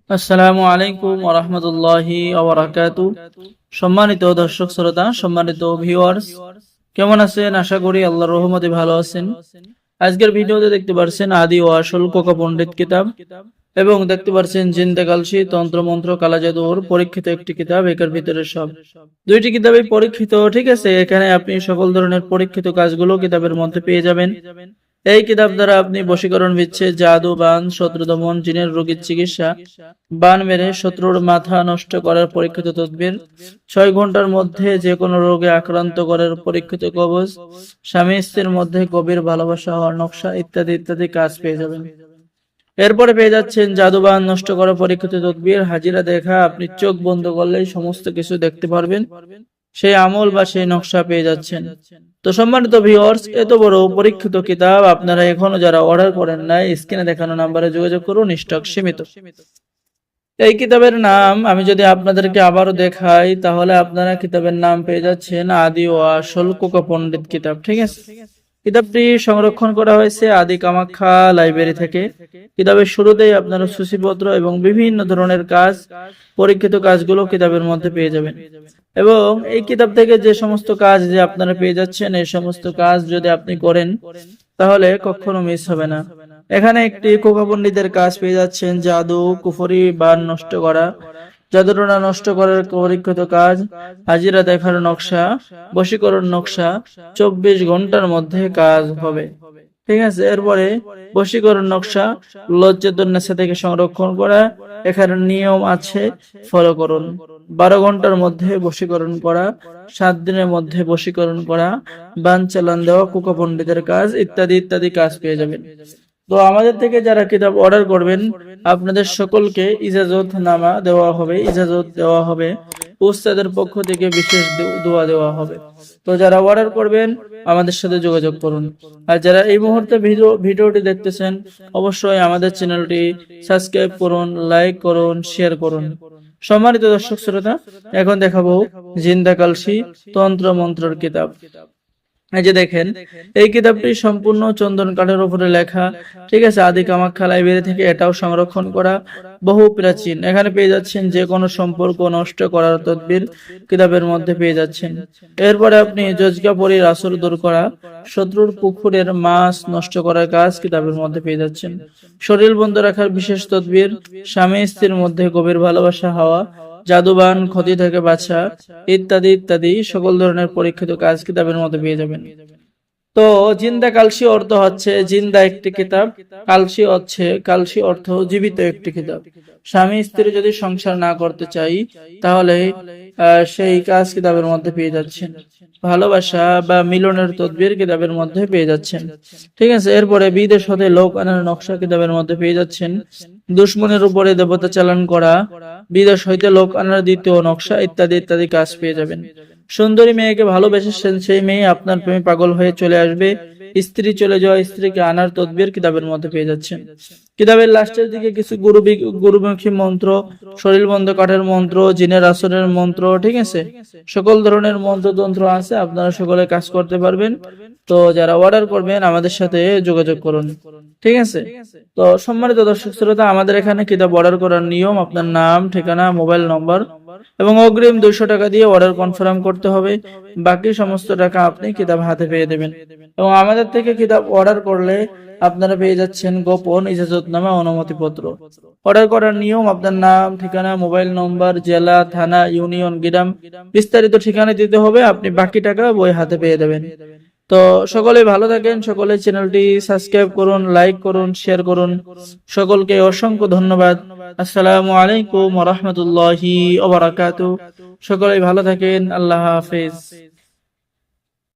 আসসালামু আলাইকুম ওয়া রাহমাতুল্লাহি ওয়া বারাকাতুহু। সম্মানিত দর্শক শ্রোতা, সম্মানিত ভিউয়ার্স, কেমন আছেন? আশা করি আল্লাহর রহমতে ভালো আছেন। আজকের ভিডিওতে দেখতে পাচ্ছেন আদি ও আসল কোকা পণ্ডিত কিতাব, এবং দেখতে পাচ্ছেন জিন্দা কালসি তন্ত্র মন্ত্র কালা জাদুর পরীক্ষিত একটি কিতাব। এর ভিতরে সব দুইটি কিতাবই পরীক্ষিত, ঠিক আছে। এখানে আপনি সকল ধরনের পরীক্ষিত কাজগুলো কিতাবের মধ্যে পেয়ে যাবেন। এই কিতাব দ্বারা আপনি বশীকরণ, বিচ্ছেদ, জাদু, বান, শত্রু দমন, জিনের রোগীর চিকিৎসা, বান মেরে শত্রুর মাথা নষ্ট করার পরীক্ষিত তদবির, 6 ঘন্টার মধ্যে যে কোনো রোগে আক্রান্ত করার পরীক্ষিত কবজ, স্বামী স্ত্রীর মধ্যে গভীর ভালোবাসা হওয়ার নকশা ইত্যাদি ইত্যাদি কাজ পেয়ে যাবেন। এরপরে পেয়ে যাচ্ছেন জাদুবান নষ্ট করা পরীক্ষিত তদবির, হাজিরা দেখা। আপনি চোখ বন্ধ করলেই সমস্ত কিছু দেখতে পারবেন, সেই আমল বা সেই নকশা পেয়ে যাচ্ছেন। তো সম্মানিত ভিউয়ার্স, এত বড় পরীক্ষিত কিতাব আপনারা এখনো যারা অর্ডার করেন নাই, স্ক্রিনে দেখানো নাম্বারে যোগাযোগ করুন, স্টক সীমিত। এই কিতাবের নাম আমি যদি আপনাদেরকে আবারও দেখাই, তাহলে আপনারা কিতাবের নাম পেয়ে যাচ্ছেন আদি ও আসল কোকা পণ্ডিত কিতাব, ঠিক আছে। কিতাবটি সংরক্ষণ করা হয়েছে আদি কামাখ্যা লাইব্রেরি থেকে। কিতাবের শুরুতেই আপনারা সূচিপত্র এবং বিভিন্ন ধরনের কাজ, পরীক্ষিত কাজগুলো কিতাবের মধ্যে পেয়ে যাবেন। এবং এই কিতাব থেকে যে সমস্ত কাজ যে আপনারা পেয়ে যাচ্ছেন, এই সমস্ত কাজ যদি আপনি করেন তাহলে কখনো মিস হবে না। এখানে একটি কোকা পণ্ডিতের কাজ পেয়ে যাচ্ছেন, জাদু, কুফরি, বান নষ্ট করা, জাদুটোনা নষ্ট করার পরীক্ষিত কাজ, হাজিরা দেখার নকশা, বশীকরণ নকশা, 24 ঘন্টার মধ্যে কাজ হবে, ঠিক আছে। এরপরে বশীকরণ নকশা, লজ্জাতুন্নেসা থেকে সংরক্ষণ করা। এখানে নিয়ম আছে, ফলো করুন। 12 ঘন্টার মধ্যে বশীকরণ করা, 7 দিনের মধ্যে বশীকরণ করা, বান চালান দেওয়া, কোকা পণ্ডিতের কাজ ইত্যাদি ইত্যাদি কাজ পেয়ে যাবেন। তো আমাদের থেকে যারা কিতাব অর্ডার করবেন, আপনাদের সকলকে ইজাজত নামা দেওয়া হবে, ইজাজত দেওয়া হবে, উস্তাদের পক্ষ থেকে বিশেষ দোয়া দেওয়া হবে। তো যারা অর্ডার করবেন আমাদের সাথে যোগাযোগ করুন। আর যারা এই মুহূর্তে ভিডিওটি দেখতেছেন, অবশ্যই আমাদের চ্যানেলটি সাবস্ক্রাইব করুন, লাইক করুন, শেয়ার করুন। সম্মানিত দর্শক শ্রোতা, এখন দেখাবো জিন্দা কালসি তন্ত্র মন্ত্রের কিতাব। এই যে দেখেন, এই কিতাবটি সম্পূর্ণ চন্দন কাঠের উপরে লেখা, ঠিক আছে। আদি কামাখ্যা লাইব্রেরি থেকে এটাও সংরক্ষণ করা, বহু প্রাচীন। এখানে পেয়ে যাচ্ছেন যে কোনো সম্পর্ক নষ্ট করার তদবির কিতাবের মধ্যে পেয়ে যাচ্ছেন। এরপরে আপনি জজকাপরির আসর দূর করা, শত্রুর পুকুরের মাছ নষ্ট করার কাজ কিতাবের মধ্যে পেয়ে যাচ্ছেন। শরীর বন্ধ রাখার বিশেষ তদবির, স্বামী স্ত্রীর মধ্যে গভীর ভালোবাসা হওয়া, জাদুবান, ক্ষতি থেকে বাঁচা ইত্যাদি ইত্যাদি সকল ধরনের পরীক্ষিত কাজ কিতাবের মধ্যে পেয়ে যাবেন। তো জিন্দা কালসি অর্থ হচ্ছে জিন্দা একটি কিতাব, কালসি অর্থ জীবিত একটি কিতাব। স্বামী স্ত্রী যদি সংসার না করতে চাই, তাহলে সেই কাজ কিতাবের মধ্যে পেয়ে যাচ্ছেন। ভালোবাসা বা মিলনের তদবির কিতাবের মধ্যে পেয়ে যাচ্ছেন, ঠিক আছে। এরপরে বিদেশ হতে লোক আনার নকশা কিতাবের মধ্যে পেয়ে যাচ্ছেন। দুশ্মনের উপরে দেবতা চালান করা, বিদেশ হইতে লোক আনার দ্বিতীয় নকশা ইত্যাদি ইত্যাদি কাজ পেয়ে যাবেন। সুন্দরী মেয়েকে ভালোবেসেছেন, সেই মেয়ে আপনার প্রেমে পাগল হয়ে চলে আসবে। স্ত্রী চলে যাওয়া স্ত্রীকে আনার তদবির কিতাবের মধ্যে পেয়ে যাচ্ছেন। কিতাবের লাস্টের দিকে কিছু গুরুমুখী মন্ত্র, শরীর বন্ধ কাঠের মন্ত্র, জিনের আসরের মন্ত্র, ঠিক আছে। সকল ধরনের মন্ত্রতন্ত্র আছে, আপনারা সকলে কাজ করতে পারবেন। তো যারা অর্ডার করবেন আমাদের সাথে যোগাযোগ করুন, ঠিক আছে। তো সম্মানিত দর্শক শ্রোতা, আমাদের এখানে কিতাব অর্ডার করার নিয়ম, আপনার নাম, ঠিকানা, মোবাইল নম্বর এবং অগ্রিম 200 টাকা দিয়ে অর্ডার কনফার্ম করতে হবে। বাকি সমস্ত টাকা আপনি কিতাব হাতে পেয়ে দেবেন। এবং আমাদের থেকে কিতাব অর্ডার করলে আপনারা পেয়ে যাচ্ছেন গোপন ইজাজতনামা, অনুমতিপত্র। অর্ডার করার নিয়ম, আপনার নাম, ঠিকানা, মোবাইল নম্বর, জেলা, থানা, ইউনিয়ন, গ্রাম বিস্তারিত ঠিকানা দিতে হবে। আপনি বাকি টাকা বই হাতে পেয়ে দেবেন। তো সকলে ভালো থাকেন, সকলে চ্যানেলটি সাবস্ক্রাইব করুন, লাইক করুন, শেয়ার করুন। সকলকে অসংখ্য ধন্যবাদ। আসসালামু আলাইকুম ওয়া রাহমাতুল্লাহি ওয়া বারাকাতুহু। সকলে ভালো থাকেন। আল্লাহ হাফেজ।